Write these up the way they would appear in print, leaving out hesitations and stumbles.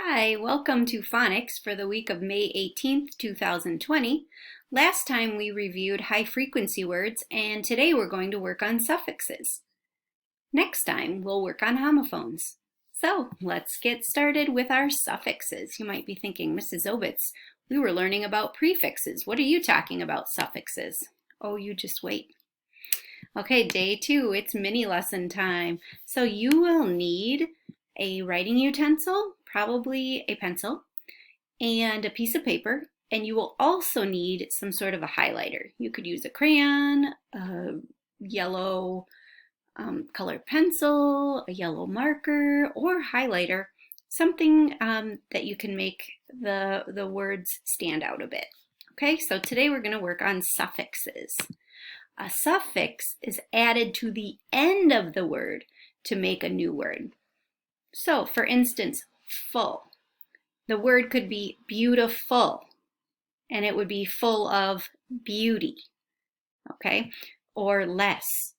Hi, welcome to Phonics for the week of May 18th, 2020. Last time we reviewed high frequency words, and today we're going to work on suffixes. Next time we'll work on homophones. So let's get started with our suffixes. You might be thinking, Mrs. Obitz, we were learning about prefixes. What are you talking about suffixes? Oh, you just wait. Okay, day 2, it's mini lesson time. So you will need a writing utensil, probably a pencil, and a piece of paper, and you will also need some sort of a highlighter. You could use a crayon, a yellow colored pencil, a yellow marker, or highlighter, something that you can make the words stand out a bit. Okay, so today we're going to work on suffixes. A suffix is added to the end of the word to make a new word. So, for instance, full. The word could be beautiful, and it would be full of beauty, okay? Or less,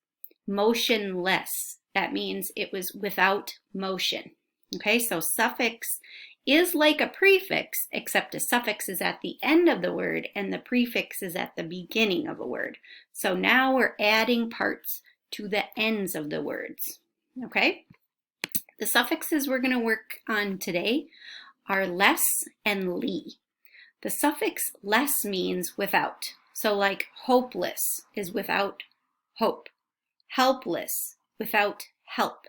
motionless. That means it was without motion, okay? So suffix is like a prefix, except a suffix is at the end of the word and the prefix is at the beginning of a word. So now we're adding parts to the ends of the words, okay? The suffixes we're going to work on today are less and ly. The suffix less means without. So like hopeless is without hope. Helpless, without help.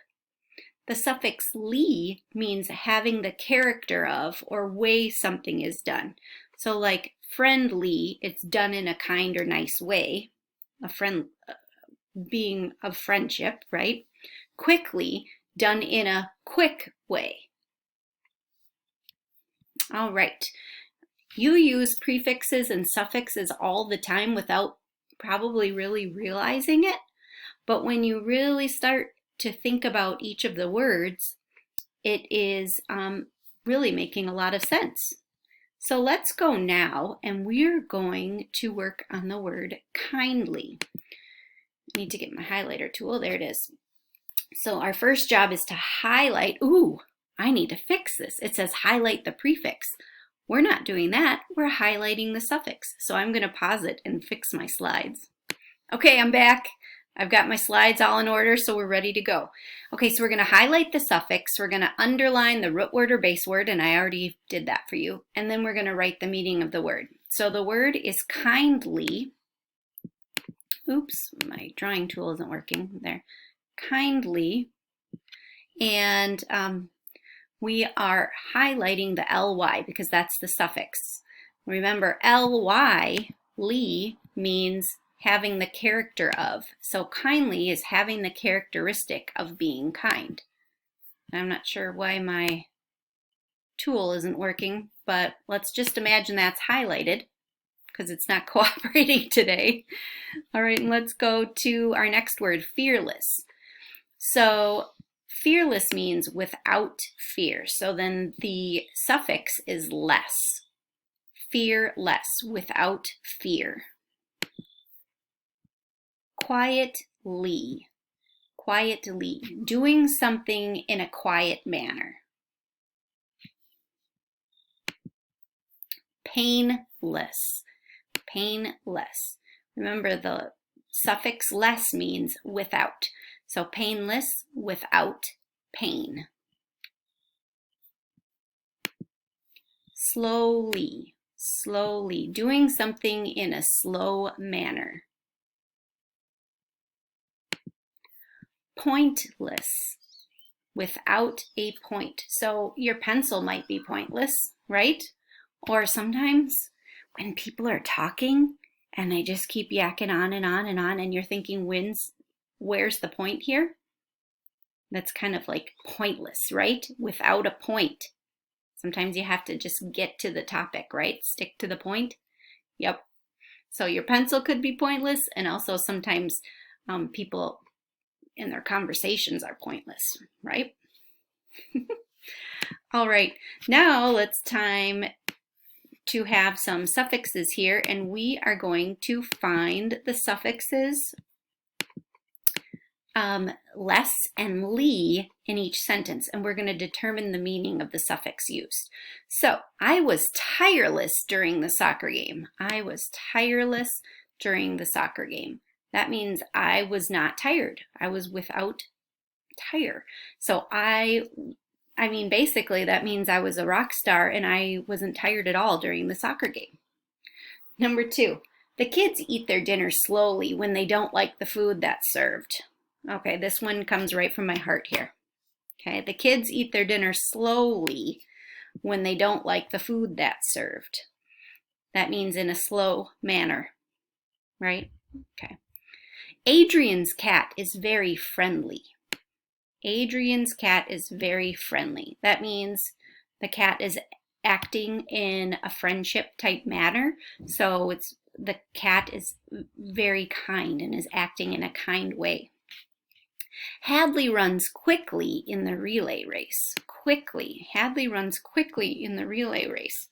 The suffix ly means having the character of or way something is done. So like friendly, it's done in a kind or nice way. A friend being of friendship, right? Quickly, done in a quick way. All right. You use prefixes and suffixes all the time without probably really realizing it. But when you really start to think about each of the words, it is really making a lot of sense. So let's go now, and we're going to work on the word kindly. I need to get my highlighter tool. There it is. So our first job is to highlight. Ooh, I need to fix this. It says highlight the prefix. We're not doing that. We're highlighting the suffix. So I'm going to pause it and fix my slides. Okay, I'm back. I've got my slides all in order, so we're ready to go. Okay, so we're going to highlight the suffix. We're going to underline the root word or base word, and I already did that for you. And then we're going to write the meaning of the word. So the word is kindly. Oops, my drawing tool isn't working there. Kindly, and we are highlighting the ly because that's the suffix. Remember, ly, means having the character of. So kindly is having the characteristic of being kind. I'm not sure why my tool isn't working, but let's just imagine that's highlighted because it's not cooperating today. All right, and let's go to our next word, fearless. So fearless means without fear. So then the suffix is less. Fearless, without fear. Quietly. Quietly, doing something in a quiet manner. Painless. Painless. Remember, the suffix less means without. So painless, without pain. Slowly, slowly, doing something in a slow manner. Pointless, without a point. So your pencil might be pointless, right? Or sometimes when people are talking and they just keep yakking on and on and on, and you're thinking, where's the point here? That's kind of like pointless, right? Without a point. Sometimes you have to just get to the topic, right? Stick to the point. Yep. So your pencil could be pointless, and also sometimes people in their conversations are pointless, right? All right, now it's time to have some suffixes here, and we are going to find the suffixes less and ly in each sentence, and we're going to determine the meaning of the suffix used. So, I was tireless during the soccer game. I was tireless during the soccer game. That means I was not tired. I was without tire. So basically that means I was a rock star and I wasn't tired at all during the soccer game. Number 2, the kids eat their dinner slowly when they don't like the food that's served. Okay, this one comes right from my heart here. Okay, the kids eat their dinner slowly when they don't like the food that's served. That means in a slow manner, right? Okay. Adrian's cat is very friendly. Adrian's cat is very friendly. That means the cat is acting in a friendship type manner. So the cat is very kind and is acting in a kind way. Hadley runs quickly in the relay race. Quickly. Hadley runs quickly in the relay race.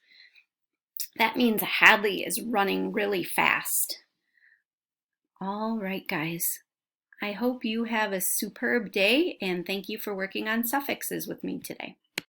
That means Hadley is running really fast. All right, guys. I hope you have a superb day, and thank you for working on suffixes with me today.